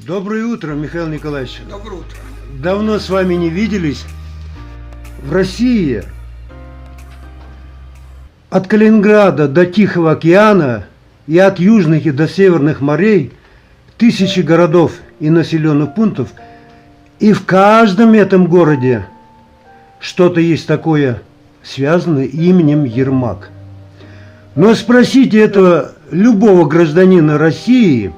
Доброе утро, Михаил Николаевич. Доброе утро. Давно с вами не виделись. В России от Калининграда до Тихого океана и от южных и до северных морей тысячи городов и населенных пунктов. И в каждом этом городе что-то есть такое, связанное именем Ермак. Но спросите этого любого гражданина России,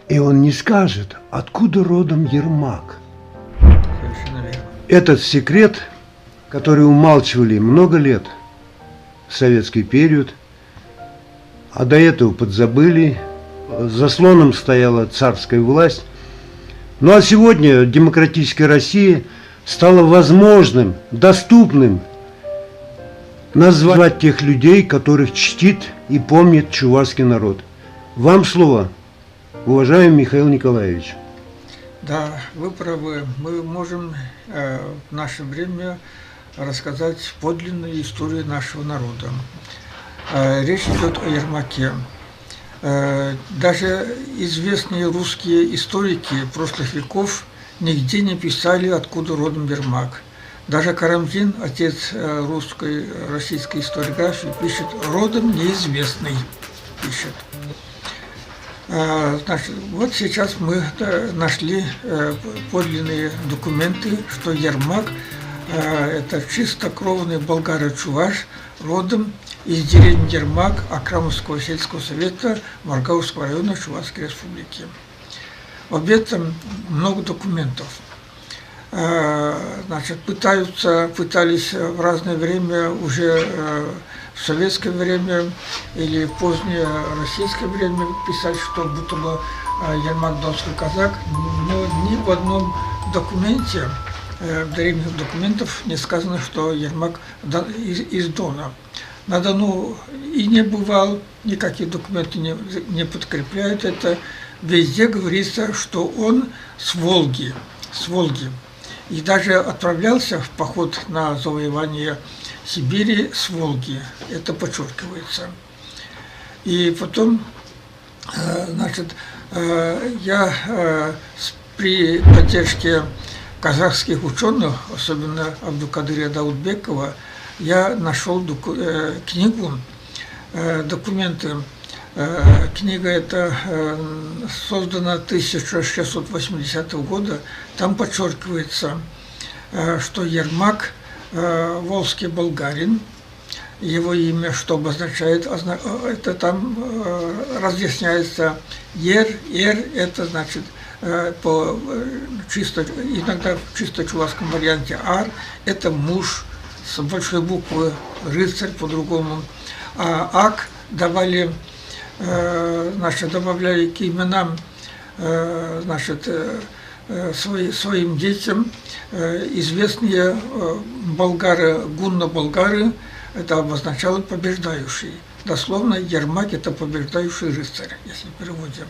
и он не скажет, откуда родом Ермак. Совершенно верно. Этот секрет, который умалчивали много лет в советский период, а до этого подзабыли, заслоном стояла царская власть. Ну а сегодня демократическая Россия стала возможным, доступным назвать тех людей, которых чтит и помнит чувашский народ. Вам слово, уважаемый Михаил Николаевич. Да, вы правы. Мы можем в наше время рассказать подлинную историю нашего народа. Речь идет о Ермаке. Даже известные русские историки прошлых веков нигде не писали, откуда родом Ермак. Даже Карамзин, отец российской историографии, пишет «родом неизвестный». Пишет. Значит, вот сейчас мы нашли подлинные документы, что Ермак это чистокровный болгар-чуваш, родом из деревни Ермак Акрамовского сельского совета Маргаузского района Чувашской республики. Об этом много документов. Значит, пытались в разное время, уже в советское время или в позднее российское время писать, что будто бы Ермак донской казак, но ни в одном документе, древних документов не сказано, что Ермак из Дона. На Дону и не бывал, никакие документы не подкрепляют это. Везде говорится, что он с Волги. И даже отправлялся в поход на завоевание Сибири с Волги. Это подчеркивается. И потом, значит, я при поддержке казахских ученых, особенно Абдукадыря Даудбекова, я нашел книгу, документы. Книга эта создана 1680 года. Там подчеркивается, что Ермак волжский болгарин. Его имя что обозначает? Это там разъясняется ер, это значит по чисто, иногда в чисто чувашском варианте ар, это муж с большой буквы, рыцарь по-другому. А ак давали, значит, добавляли к именам, значит, своим детям известные болгары, гунно-болгары, это обозначало побеждающий. Дословно Ермак это побеждающий рыцарь, если переводим.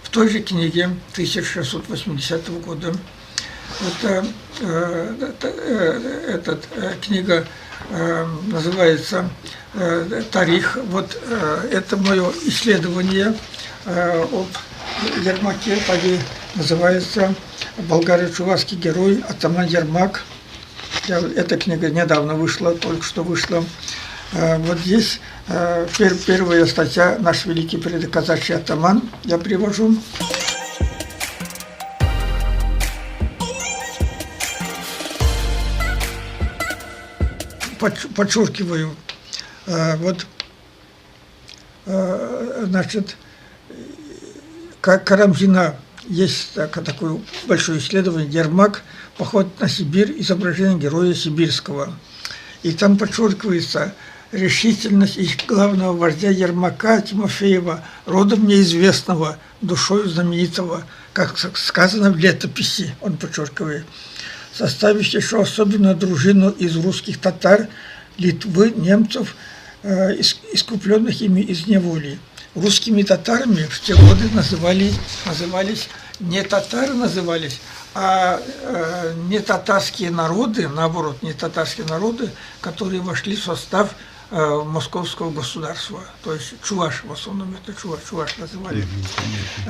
В той же книге 1680 года эта книга называется «Тарих». Вот это мое исследование об Ермаке, так и называется «Болгаро-чувашский герой атаман Ермак». Эта книга недавно вышла, только что вышла. Вот здесь первая статья «Наш великий предоказачий атаман» я привожу. Подчеркиваю, вот, значит, Карамзина есть такое большое исследование «Ермак. Поход на Сибирь. Изображение героя сибирского». И там подчеркивается решительность их главного вождя Ермака Тимофеева, родом неизвестного, душой знаменитого, как сказано в летописи, он подчеркивает, составив еще особенно дружину из русских татар, Литвы, немцев, искупленных ими из неволи. Русскими татарами в те годы назывались не татары назывались, а не татарские народы, наоборот, не татарские народы, которые вошли в состав московского государства, то есть чуваш, в основном это чуваш называли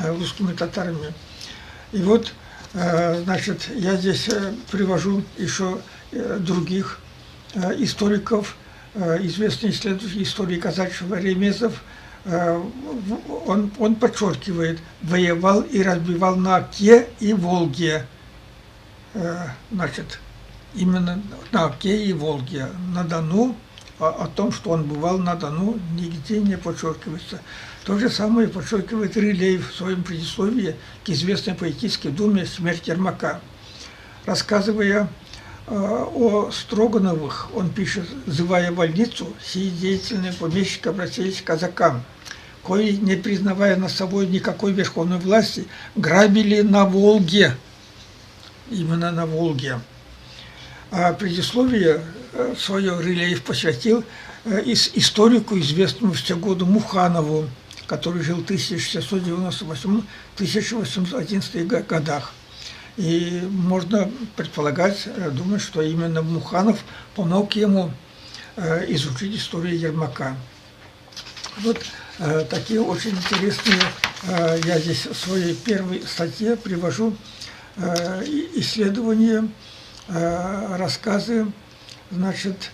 русскими татарами. И вот, значит, я здесь привожу еще других историков, известный исследователь истории казачества Ремезов. Он подчеркивает, воевал и разбивал на Оке и Волге. Значит, именно на Оке и Волге. На Дону, о том, что он бывал на Дону, нигде не подчеркивается. То же самое подчеркивает Рылеев в своем предисловии к известной поэтической думе «Смерть Ермака». Рассказывая о Строгановых, он пишет: «Зывая в больницу, сии деятельные помещики обратились к казакам, кои, не признавая над собой никакой верховной власти, грабили на Волге». Именно на Волге. А предисловие свое Рылеев посвятил историку, известному в те годы Муханову, который жил в 1698-1811 годах. И можно предполагать, думать, что именно Муханов помог ему изучить историю Ермака. Вот такие очень интересные, я здесь в своей первой статье привожу исследования, рассказы, значит,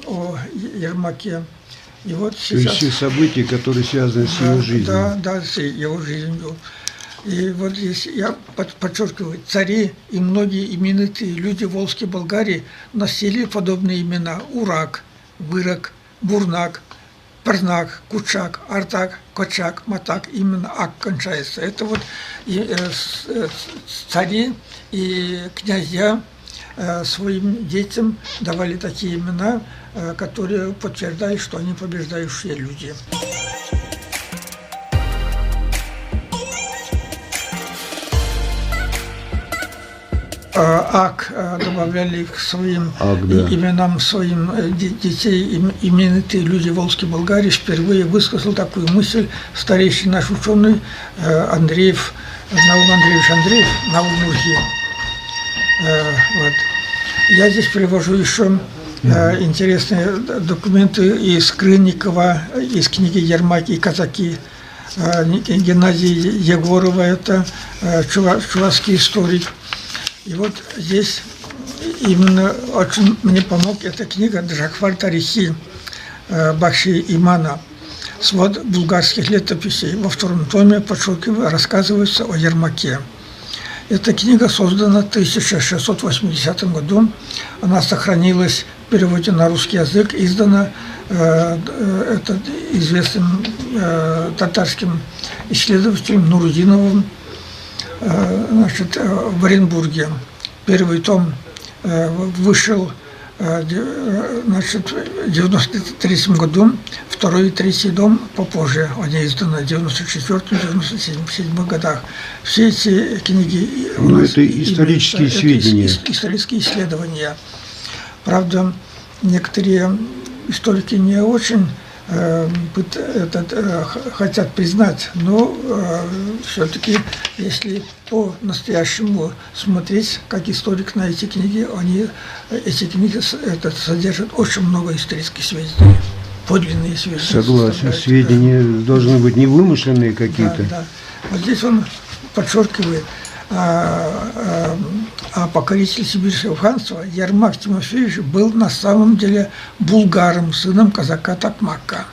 о Ермаке. И вот сейчас... Все события, которые связаны с его жизнью. Да, с его жизнью. И вот здесь я подчеркиваю, цари и многие именитые люди Волжской Болгарии носили подобные имена: Урак, Вырак, Бурнак, Парнак, Кучак, Артак, Кочак, Матак, именно Ак кончается. Это вот цари и князья своим детям давали такие имена, которые подтверждают, что они побеждающие люди. Ак добавляли к своим именам, своим детей, именитые люди Волжской Болгарии. Впервые высказал такую мысль старейший наш ученый Андреев, Наум Андреевич Андреев, на Удмуртии. Вот. Я здесь привожу еще интересные документы из Крынникова, из книги «Ермаки и казаки». Геннадий Егорова, это чувашский историк. И вот здесь именно очень мне помог эта книга «Джахвар Тарихи» Бахши Имана. Свод булгарских летописей. Во втором томе рассказывается о Ермаке. Эта книга создана в 1680 году. Она сохранилась в переводе на русский язык, издана известным татарским исследователем Нурудиновым, значит, в Оренбурге. Первый том вышел, значит, в 1993 году, второй и третий том попозже, они изданы в 1994-1997 годах. Все эти книги... это исторические сведения. Это исторические исследования. Правда, некоторые историки не очень хотят признать, но все-таки, если по-настоящему смотреть, как историк на эти книги, эти книги содержат очень много исторических сведений, подлинные сведения. Согласен, сведения должны быть не вымышленные какие-то. Да. Вот здесь он подчеркивает, покоритель Сибирского ханства Ермак Тимофеевич был на самом деле булгаром, сыном казака Токмака,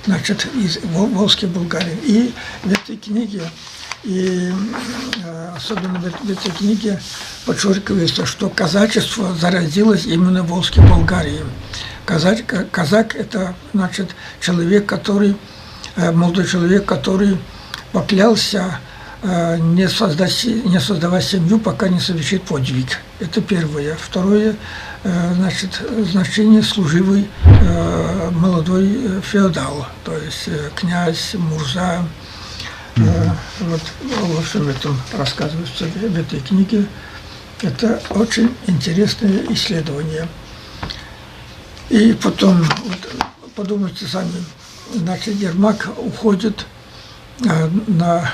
значит, из Волжской Болгарии. И в этой книге, особенно в этой книге подчеркивается, что казачество зародилось именно в Волжской Болгарии. Казак – это, значит, молодой человек, который поклялся не создавать семью, пока не совершит подвиг. Это первое. Второе, значит, значение служивый молодой феодал, то есть князь, мурза. Вот во всем этом рассказывается в этой книге. Это очень интересное исследование. И потом, вот, подумайте сами, значит, Ермак уходит на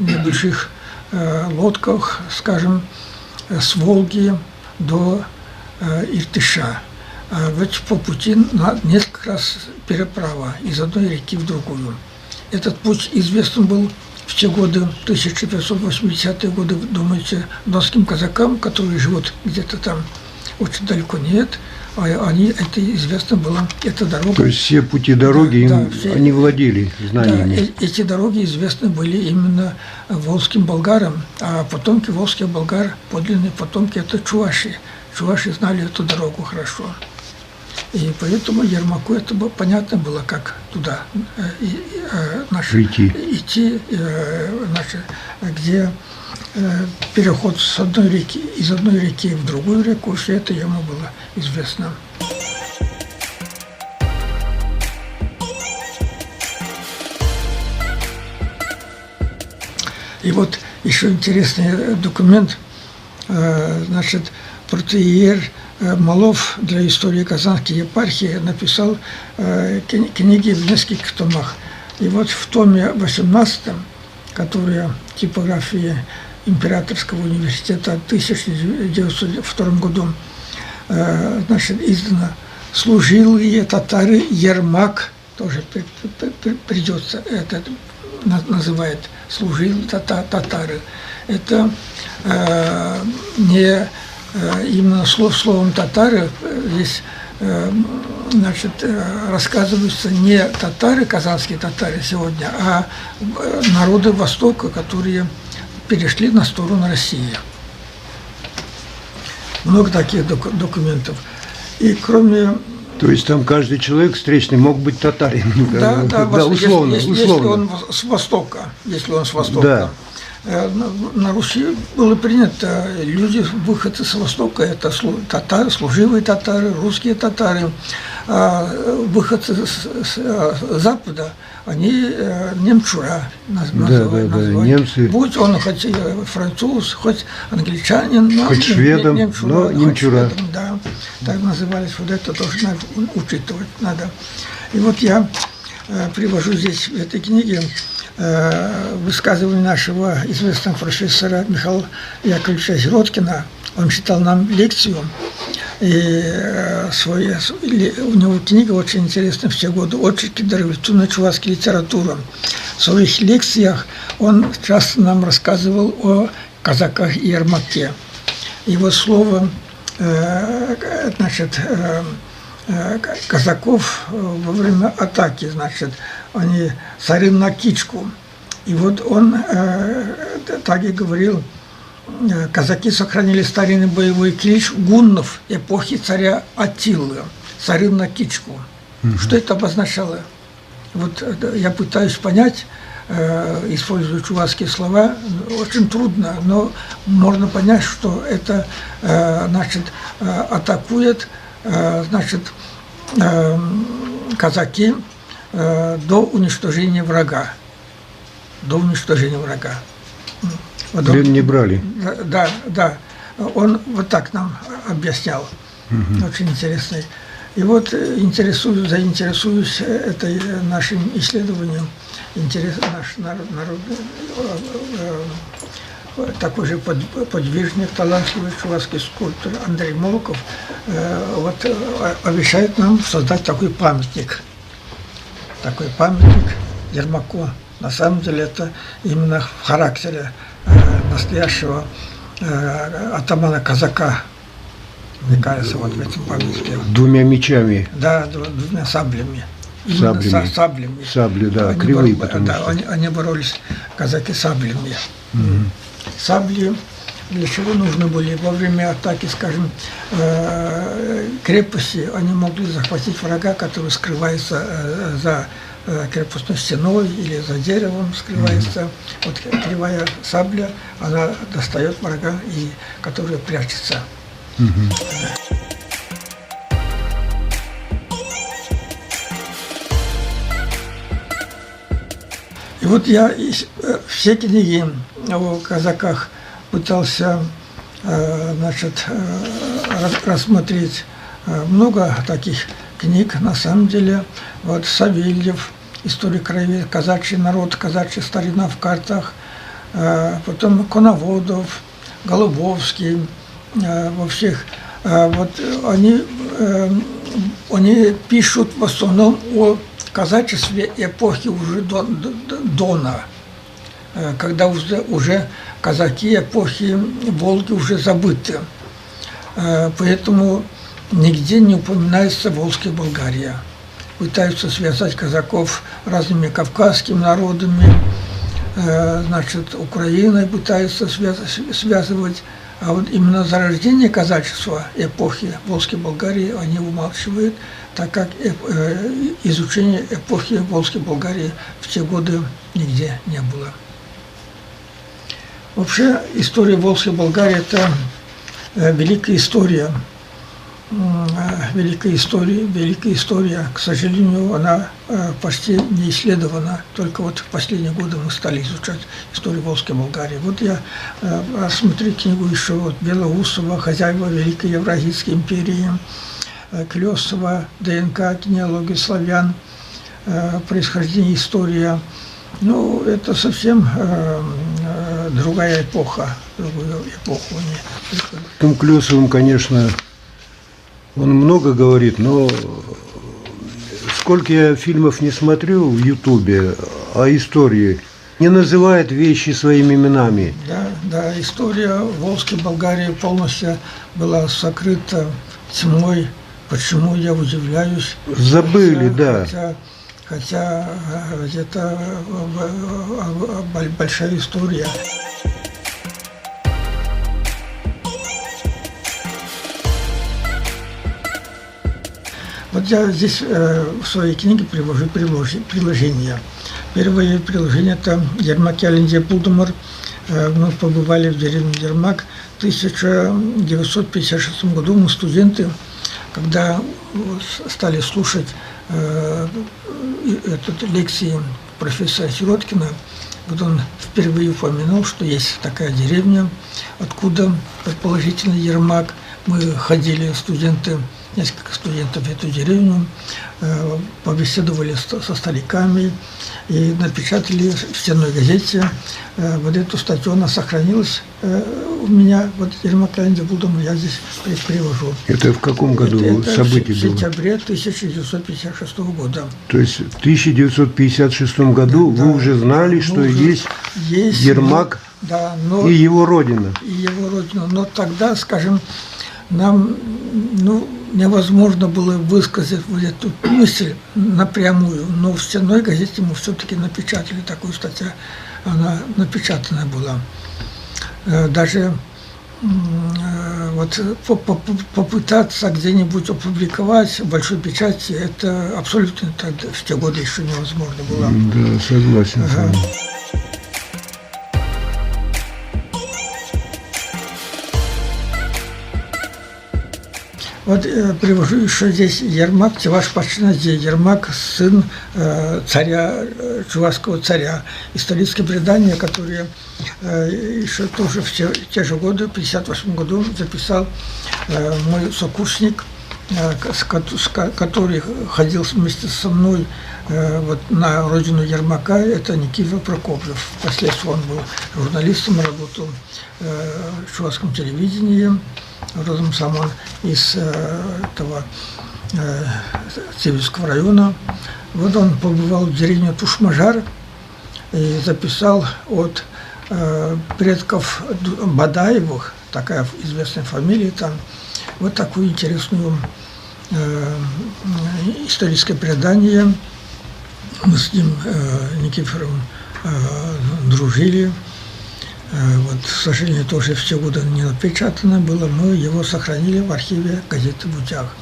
небольших лодках, скажем, с Волги до Иртыша. Ведь по пути несколько раз переправа из одной реки в другую. Этот путь известен был в те годы, 1580-е годы, думаете, донским казакам, которые живут где-то там очень далеко, нет, они, это известно было, эта дорога. То есть все пути дороги, они владели знаниями. Да, эти дороги известны были именно волжским болгарам, а потомки волжских болгар, подлинные потомки, это чуваши. Чуваши знали эту дорогу хорошо. И поэтому Ермаку это было, понятно было, как туда идти, где переход с одной реки, из одной реки в другую реку, все это ему было известно. И вот еще интересный документ, значит, протоиер Малов для истории Казанской епархии написал книги в нескольких томах. И вот в томе 18, которая типография Императорского университета в 1902 году, значит, издана «Служилые татары Ермак», тоже придется, это называет «Служилые татары». Это не именно словом татары, здесь, значит, рассказываются не татары, казанские татары сегодня, а народы Востока, которые перешли на сторону России. Много таких документов. И кроме... То есть там каждый человек встречный мог быть татарином? Да, условно. Если он с Востока. Да. На Руси было принято, люди, выходцы с Востока, это татары, служивые татары, русские татары, а выходцы с Запада, они немчура называют. Немцы. Будь он хоть француз, хоть англичанин, хоть шведом, но немчура. Да, так назывались, вот это тоже надо учитывать надо. И вот я привожу здесь в этой книге высказывание нашего известного профессора Михаила Яковлевича Сироткина. Он читал нам лекцию, и у него книга очень интересная в те годы «Очерки дореволюционной чувашской литературы». В своих лекциях он часто нам рассказывал о казаках и Ермаке. Его слово, значит, казаков во время атаки, значит, они царим на кичку. И вот он так и говорил, казаки сохранили старинный боевой клич гуннов эпохи царя Аттилы, царим на кичку. Что это обозначало? Вот я пытаюсь понять, используя чувашские слова, очень трудно, но можно понять, что это, значит, атакует, значит, казаки до уничтожения врага. До уничтожения врага. Плен не брали. Да. Он вот так нам объяснял. Очень интересный. И вот заинтересуюсь этой нашим исследованием. Наш народ, такой же подвижник, талантливый чувашский скульптор Андрей Молоков вот обещает нам создать такой памятник. Такой памятник Ермаку. На самом деле это именно в характере настоящего атамана-казака. Мне кажется, вот в этом памятнике. Двумя мечами. Да, двумя саблями. Саблями. Сабли, да, они кривые, потому что. Они боролись, казаки, саблями. Сабли для чего нужны были? Во время атаки, скажем, крепости, они могли захватить врага, который скрывается за крепостной стеной или за деревом скрывается. Вот кривая сабля, она достает врага, и который прячется. И вот я все книги о казаках пытался, значит, рассмотреть. Много таких книг, на самом деле. Вот Савельев, «История краевед», «Казачий народ», «Казачья старина в картах», потом Коноводов, Голубовский, во всех. Вот они пишут в основном о казачестве эпохи уже Дона. когда уже казаки эпохи Волги уже забыты. Поэтому нигде не упоминается Волжская Болгария. Пытаются связать казаков разными кавказскими народами, значит, Украиной пытаются связывать. А вот именно зарождение казачества эпохи Волжской Болгарии они умалчивают, так как изучение эпохи Волжской Болгарии в те годы нигде не было. Вообще история Волжской Болгарии – это великая история. Великая история. К сожалению, она почти не исследована. Только вот в последние годы мы стали изучать историю Волжской Болгарии. Вот я смотрю книгу еще вот Белоусова «Хозяева Великой Евразийской империи», Клёсова «ДНК. Генеалогия славян. Происхождение, история». Ну, это совсем другая эпоха. Другую эпоху они. Том Клёсовым, конечно, он много говорит, но сколько я фильмов не смотрю в Ютубе о истории, не называет вещи своими именами. Да, история Волжской Болгарии полностью была сокрыта тьмой. Почему, я удивляюсь. Забыли, да. Хотя это большая история. Вот я здесь в своей книге привожу приложения. Первое приложение – это Ермак Ялинде Пулдумар. Мы побывали в деревне Ермак в 1956 году. Мы студенты, когда стали слушать лекции профессора Сироткина, вот он впервые упомянул, что есть такая деревня, откуда предположительно Ермак. Мы ходили, студенты, несколько студентов в эту деревню, побеседовали со стариками и напечатали в стенной газете вот эту статью. Она сохранилась у меня, вот Ермак Ялинде Пулдумар, я здесь привожу. Это в каком году событие было? В сентябре 1956 года. То есть в 1956 году вы уже знали, что есть Ермак, и его родина. Но тогда, скажем, нам невозможно было высказать вот эту мысль напрямую, но в стенной газете мы все-таки напечатали такую статью, она напечатана была. Даже вот попытаться где-нибудь опубликовать в большой печати, это абсолютно в те годы еще невозможно было. Да, согласен с вами. Вот привожу еще здесь Ермак, Чуваш Пашиназе, Ермак, сын царя, чувашского царя. Исторические предания, которые еще тоже в те же годы, в 1958 году, записал мой сокурсник, который ходил вместе со мной вот на родину Ермака, это Никифор Прокопьев. Впоследствии он был журналистом, работал в чувашском телевидении, родом сам он из этого Цивильского района. Вот он побывал в деревне Тушмажар и записал от предков Бадаевых, такая известная фамилия там, вот такую интересную историческое предание. Мы с ним, Никифором, дружили. Вот, к сожалению, тоже в те годы не напечатано было, мы его сохранили в архиве газеты «Бутях».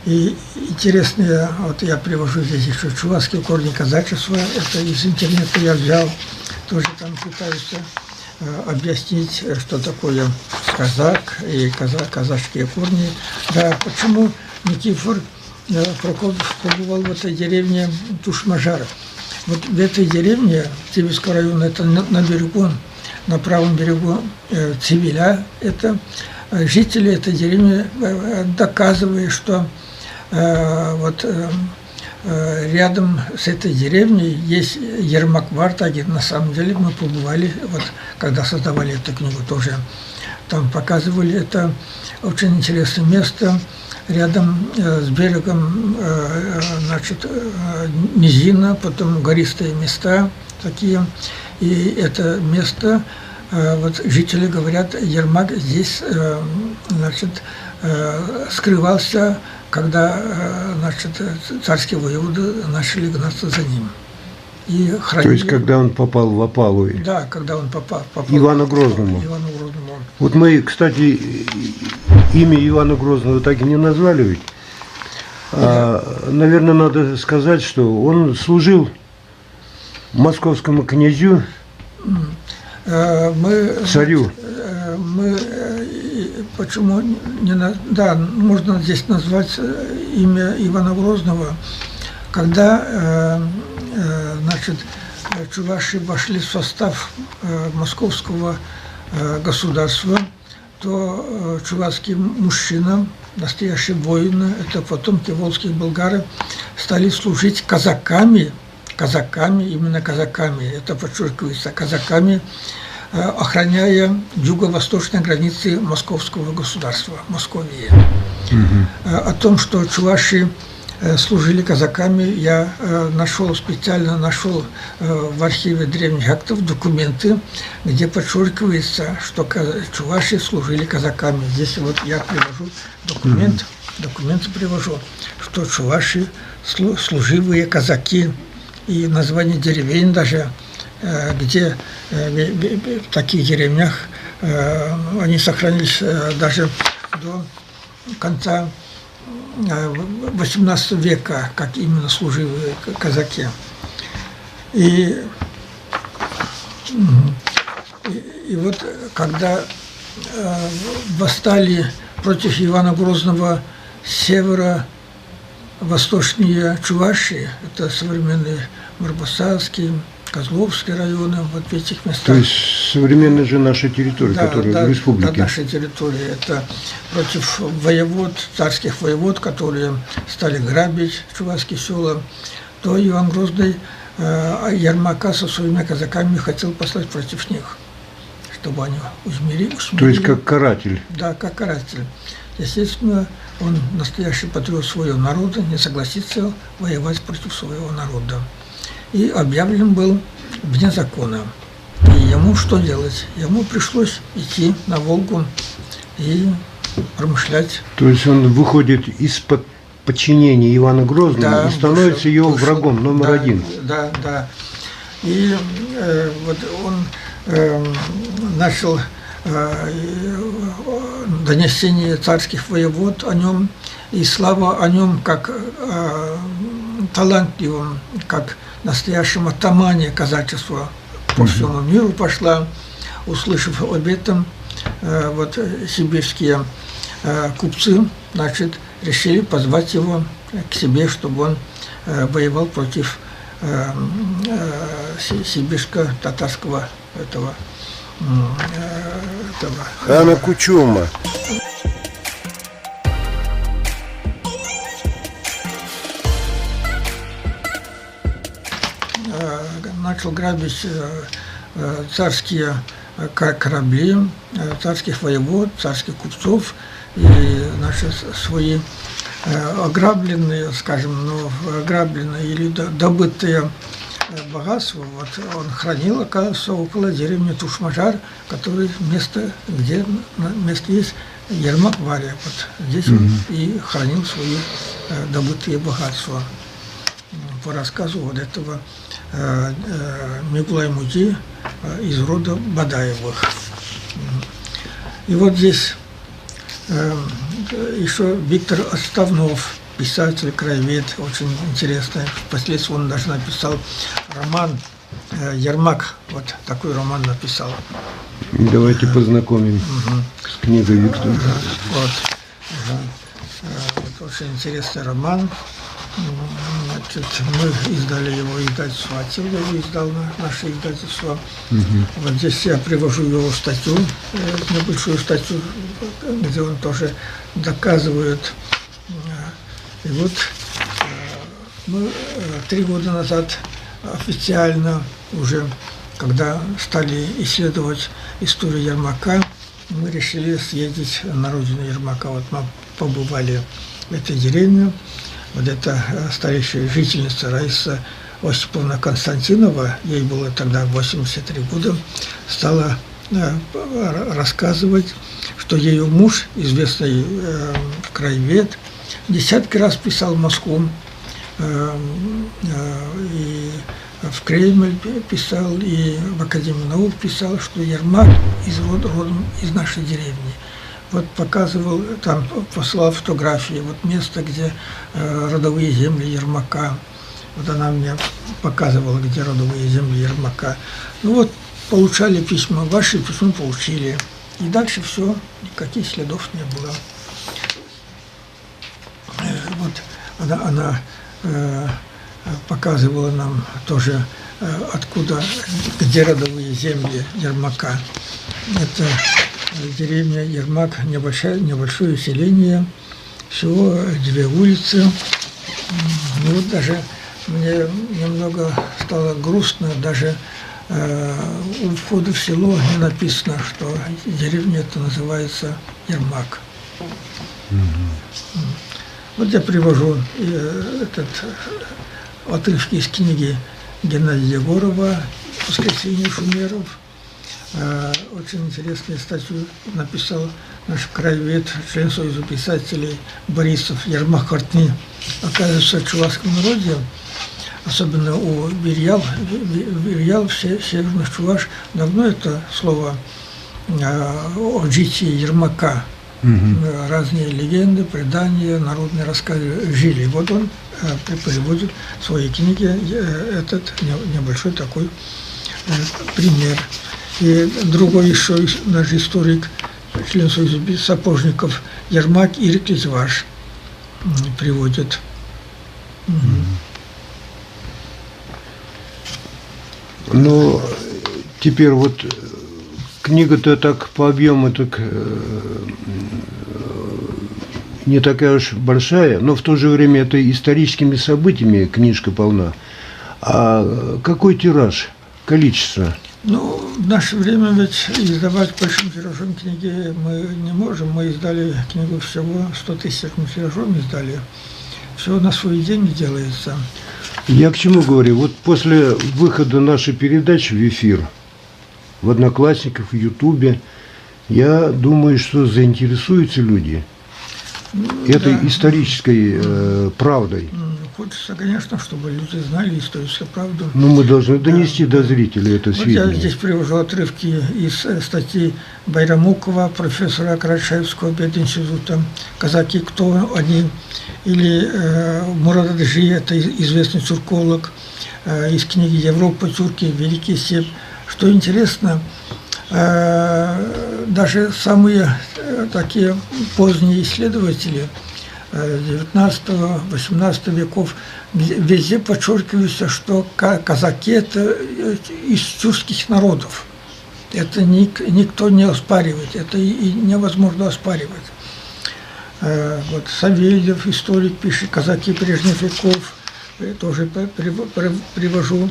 И интересные, вот я привожу здесь еще чувашские корни казачества, это из интернета я взял, тоже там пытаюсь объяснить, что такое казак и казачские корни. Да, почему Никифор Прокопьев побывал в этой деревне Тушмажар? Вот в этой деревне Цивильского района, это на берегу, на правом берегу Цивиля, это жители этой деревни доказывают, что вот рядом с этой деревней есть Ермак в Артаге. На самом деле мы побывали, вот когда создавали эту книгу тоже, там показывали, это очень интересное место, рядом с берегом, значит, низина, потом гористые места такие. И это место, вот жители говорят, Ермак здесь, значит, скрывался, когда, значит, царские воеводы начали гнаться за ним. И хранили... То есть, когда он попал в опалу? Да, когда он попал Ивану Грозному. Ивану Грозному. Вот мы, кстати, имя Ивана Грозного так и не назвали ведь. Наверное, надо сказать, что он служил московскому князю, царю. Мы почему не да, можно здесь назвать имя Ивана Грозного, когда значит, чуваши вошли в состав московского государства, то чувашские мужчины, настоящие воины, это потомки волжских болгар, стали служить казаками, именно казаками, это подчеркивается, казаками, охраняя юго-восточные границы московского государства, Московии. О том, что чуваши служили казаками, я специально нашел в архиве древних актов документы, где подчеркивается, что чуваши служили казаками. Здесь вот я привожу документы привожу, что чуваши служивые казаки, и название деревень даже, где в таких деревнях они сохранились даже до конца XVIII века, как именно служивые казаки. И вот когда восстали против Ивана Грозного северо-восточные чуваши, это современные Марбасарские, Козловские районы, вот в этих местах. То есть современная же наша территория, которая в республике. Да, наша территория. Это против воевод, царских воевод, которые стали грабить чувашские села, то Иван Грозный Ермака со своими казаками хотел послать против них, чтобы они усмирили. То есть как каратель. Да, как каратель. Естественно, он настоящий патриот своего народа, не согласится воевать против своего народа. И объявлен был вне закона. И ему что делать? Ему пришлось идти на Волгу и промышлять. То есть он выходит из-под подчинения Ивана Грозного и становится его врагом номер один. Да, да. И вот он начал донесение царских воевод о нем, и слава о нем как талантливом, как настоящем атамане казачества по всему миру пошла. Услышав об этом, вот сибирские купцы, значит, решили позвать его к себе, чтобы он воевал против сибирско-татарского этого Хана Кучума. Начал грабить царские корабли, царских воевод, царских купцов, и наши свои ограбленные, скажем, ограбленные или добытые богатства, вот он хранил, оказывается, около деревни Тушмажар, который место есть Ермак Варя. Вот здесь он и хранил свои добытые богатства. По рассказу вот этого Микулай Мути из рода Бадаевых. И вот здесь еще Виктор Оставнов, писатель, краевед, очень интересный. Впоследствии он даже написал роман «Ермак». Вот такой роман написал. Давайте познакомим с книгой Виктора. Вот. Вот очень интересный роман. Значит, мы издали его, издательство «Атил» его издал наше издательство. Вот здесь я привожу его статью, небольшую статью, где он тоже доказывает. И вот мы 3 года назад официально уже, когда стали исследовать историю Ермака, мы решили съездить на родину Ермака. Вот мы побывали в этой деревне. Вот эта старейшая жительница Раиса Осиповна Константинова, ей было тогда 83 года, стала рассказывать, что ее муж, известный краевед, десятки раз писал в Москву, и в Кремль писал, и в Академию наук писал, что Ермак родом из нашей деревни. Вот показывал, там послал фотографии, вот место, где родовые земли Ермака. Вот она мне показывала, где родовые земли Ермака. Ну вот, получали письма, ваши письма получили. И дальше все, никаких следов не было. Вот она показывала нам тоже, откуда, где родовые земли Ермака. Это деревня Ермак, небольшое селение, всего 2 улицы. Ну, вот даже мне немного стало грустно, даже у входа в село не написано, что деревня это называется Ермак. Вот я привожу этот отрывки из книги Геннадия Егорова «Воскресение шумеров». Очень интересную статью написал наш краевед, член Союза писателей Борисов Ермак Хартни. Оказывается, в чувашском народе, особенно у Вирьял, северных чуваш, давно это слово о житии Ермака. Разные легенды, предания, народные рассказы жили. Вот он приводит в своей книге этот небольшой такой пример. И другой еще наш историк, член Союза сапожников Ермак Ирик Литваш приводит. Ну, теперь вот книга-то так по объему так не такая уж большая, но в то же время это историческими событиями книжка полна. А какой тираж, количество? Ну, в наше время ведь издавать большим тиражом книги мы не можем. Мы издали книгу всего 100 000 тиражом издали. Все на свои деньги делается. Я к чему говорю? Вот после выхода нашей передачи в эфир, в Одноклассниках, в Ютубе, я думаю, что заинтересуются люди этой исторической правдой. Хочется, конечно, чтобы люди знали историческую правду. Но мы должны донести до зрителей это сведения. Вот я здесь привожу отрывки из статьи Байрамукова, профессора Карачаевского пединститута «Казаки. Кто они?» или Мурад Аджи, это известный тюрколог, из книги «Европа, тюрки, Великий Степ». Что интересно, даже самые такие поздние исследователи 19-18 веков везде подчеркивается, что казаки – это из тюркских народов. Это никто не оспаривает, это и невозможно оспаривать. Вот Савельев, историк, пишет «Казаки прежних веков», тоже привожу.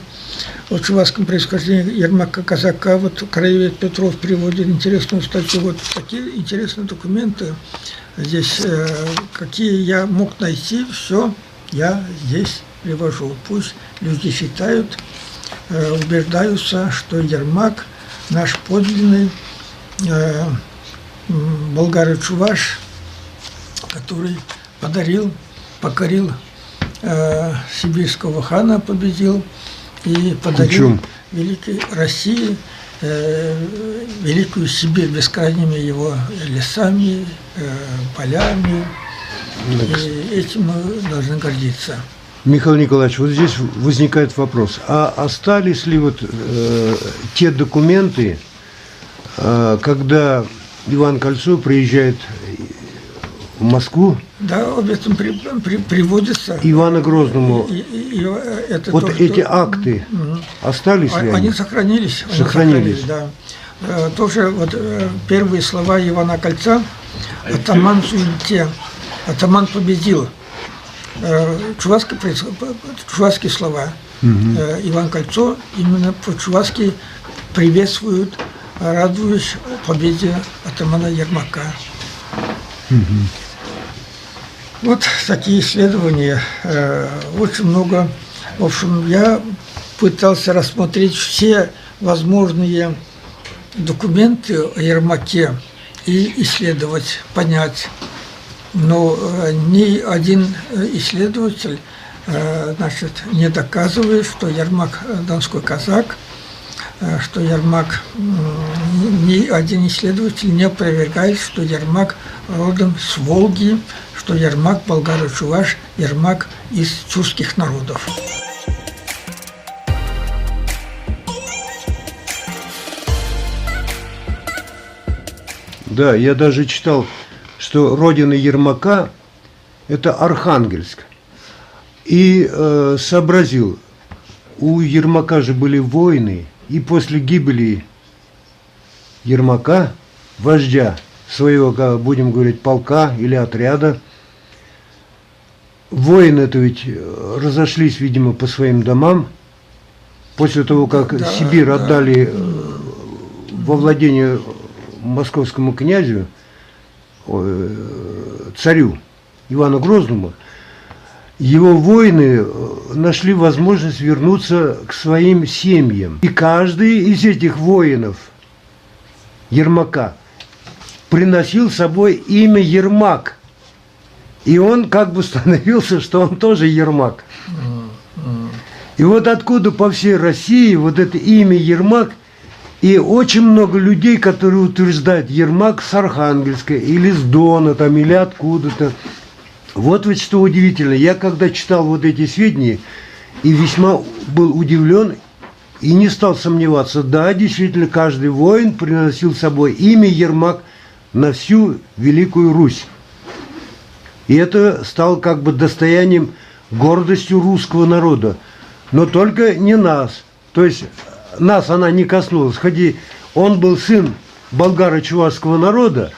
О чувашском происхождении Ермака казака, вот краевед Петров приводит интересную статью. Вот такие интересные документы здесь, какие я мог найти, все я здесь привожу. Пусть люди читают, убеждаются, что Ермак наш подлинный болгар-чуваш, который покорил сибирского хана, победил и подарил великой России великую Сибирь бескрайними его лесами, полями. И этим мы должны гордиться. Михаил Николаевич, вот здесь возникает вопрос. А остались ли вот те документы, когда Иван Кольцов приезжает в Москву? Да, об этом приводится. Ивана Грозному. Это вот то, эти акты остались ли они сохранились. Сохранились. Да. Тоже вот первые слова Ивана Кольца: атаман в суете, атаман победил. Чувашские слова. Иван Кольцо именно по-чувашски приветствует, радуясь победе атамана Ермака. Вот такие исследования. Очень много В общем, я пытался рассмотреть все возможные документы о Ермаке и исследовать, понять. Но ни один исследователь значит, не доказывает, что Ермак донской казак, что Ермак, ни один исследователь не опровергает, что Ермак родом с Волги, что Ермак болгар-чуваш, Ермак из тюркских народов. Да, я даже читал, что родина Ермака – это Архангельск. И сообразил, у Ермака же были войны, и после гибели Ермака, вождя своего, будем говорить, полка или отряда, воины-то ведь разошлись, видимо, по своим домам, после того, как Да, Сибирь да. отдали во владение московскому князю, царю Ивану Грозному, его воины нашли возможность вернуться к своим семьям. И каждый из этих воинов Ермака приносил с собой имя Ермак. И он как бы становился, что он тоже Ермак. И вот откуда по всей России вот это имя Ермак, и очень много людей, которые утверждают Ермак с Архангельска, или с Дона, там, или откуда-то. Вот ведь что удивительно, я когда читал вот эти сведения, и весьма был удивлен, и не стал сомневаться, да, действительно, каждый воин приносил с собой имя Ермак на всю Великую Русь. И это стало как бы достоянием, гордостью русского народа. Но только не нас. То есть нас она не коснулась. Хотя он был сын болгаро-чувашского народа,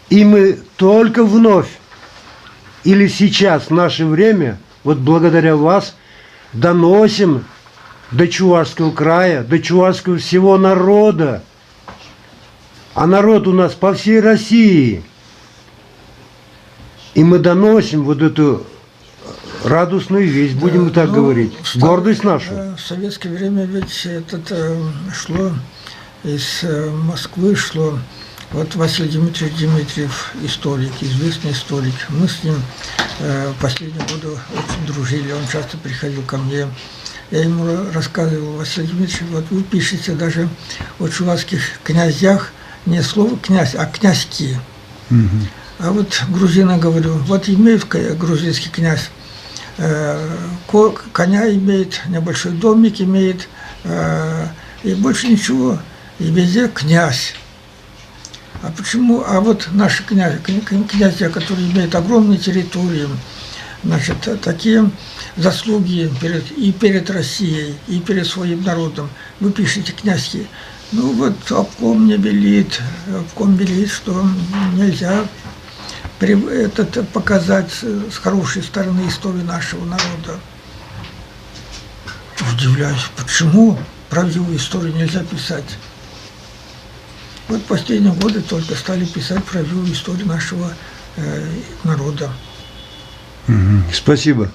и мы только вновь, или сейчас, в наше время, вот благодаря вас, доносим до Чувашского края, до чувашского всего народа. А народ у нас по всей России. И мы доносим вот эту радостную весть, будем так Ну, говорить, гордость нашу. В советское время ведь шло из Москвы, шло вот Василий Дмитриевич Дмитриев, историк, известный историк. Мы с ним последние годы очень дружили, он часто приходил ко мне. Я ему рассказывал: Василий Дмитриевич, вот вы пишете даже о чувашских князьях не слово князь, а князьки. А вот грузина, говорю, вот имеет грузинский князь, коня имеет, небольшой домик имеет, и больше ничего, и везде князь. А почему? А вот наши князья, которые имеют огромные территории, значит, такие заслуги перед Россией, и перед своим народом. Вы пишете князьки. Ну вот обком велит, что нельзя показать с хорошей стороны историю нашего народа. Удивляюсь, почему правдивую историю нельзя писать? Вот последние годы только стали писать правдивую историю нашего народа. Спасибо.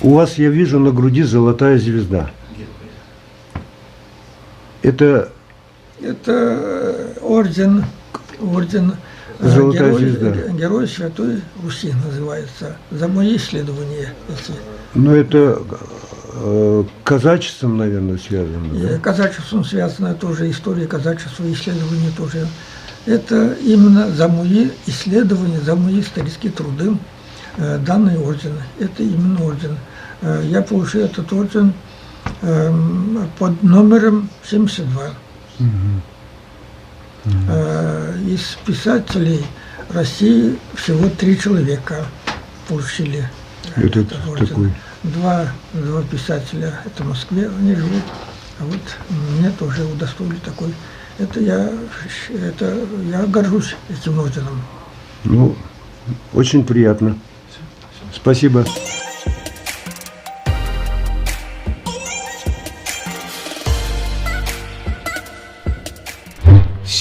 У вас, я вижу, на груди золотая звезда. Это орден Золотая звезда. Герой Святой Руси называется. За мои исследования эти. Ну, это казачеством, наверное, связано. Да? Казачеством связана тоже история казачества, исследования тоже. Это именно за мои исследования, за мои исторические труды данный орден. Это именно орден. Я получил этот орден под номером 72. Из писателей России всего 3 человека получили этот орден. Такой. Два писателя, это в Москве, они живут, а вот мне тоже удостоили такой. Это я горжусь этим орденом. Ну, очень приятно. Спасибо.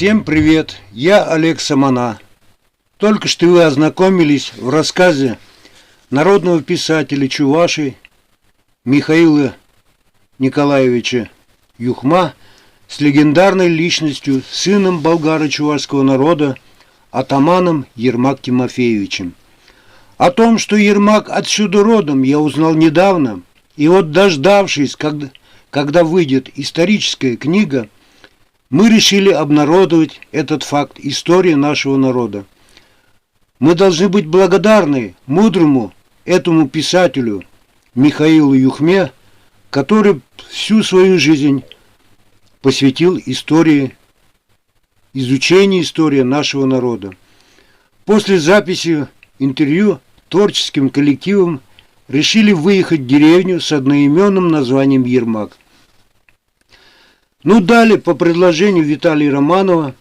Всем привет, я Олег Самана. Только что вы ознакомились в рассказе народного писателя Чуваши Михаила Николаевича Юхма с легендарной личностью, сыном болгаро-чувашского народа, атаманом Ермак Тимофеевичем. О том, что Ермак отсюда родом, я узнал недавно, и вот дождавшись, когда выйдет историческая книга, мы решили обнародовать этот факт истории нашего народа. Мы должны быть благодарны мудрому этому писателю Михаилу Юхме, который всю свою жизнь посвятил истории, изучению истории нашего народа. После записи интервью творческим коллективом решили выехать в деревню с одноименным названием Ермак. Далее, по предложению Виталия Романова,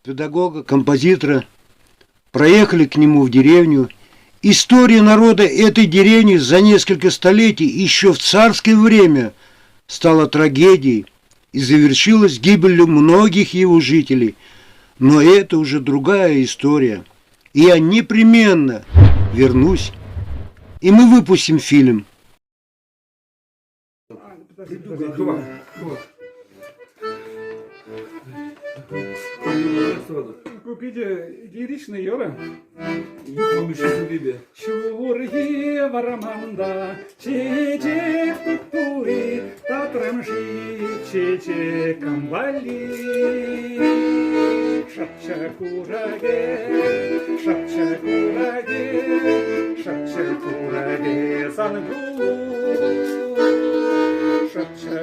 педагога, композитора, проехали к нему в деревню. История народа этой деревни за несколько столетий, еще в царское время, стала трагедией и завершилась гибелью многих его жителей. Но это уже другая история. И я непременно вернусь, и мы выпустим фильм. Лиричный Йора. Чурги вараманда, чечек тутуи, татрамши, чечек камбали. Шапча кураге, сангу. Шапча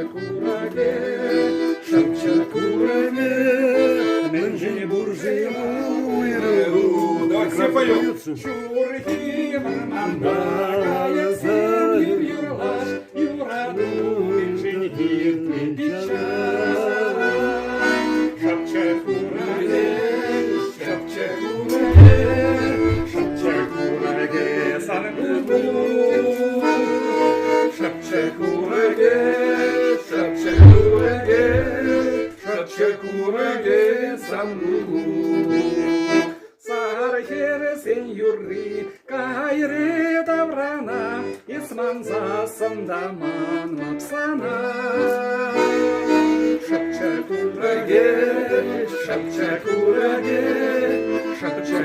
кураге, менжини буржима. Давай, все поем. Чурги вараманда, кая землю юрлаш, юраду, менжини кирпича. Шапча кураге, сангу. Шапча кураге, сангу. Сархере сеньюри, кайре таврана, исманза сандаман мапсана. Шапча кураге, сангу. Шапча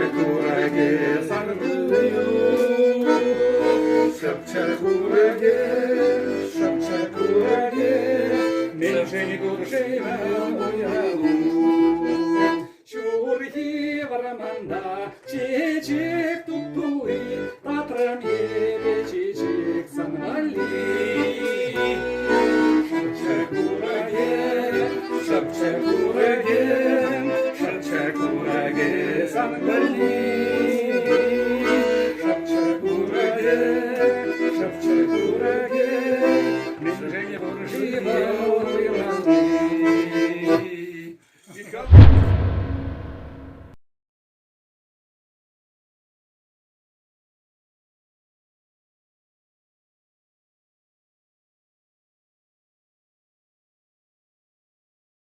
кураге, меньшени гуржева моялу. Чурги вараманда, чечек тутуи, татрамьеве чечек санвали. Шапча кураге, санвали. Шапча кураге, меньшени гуржева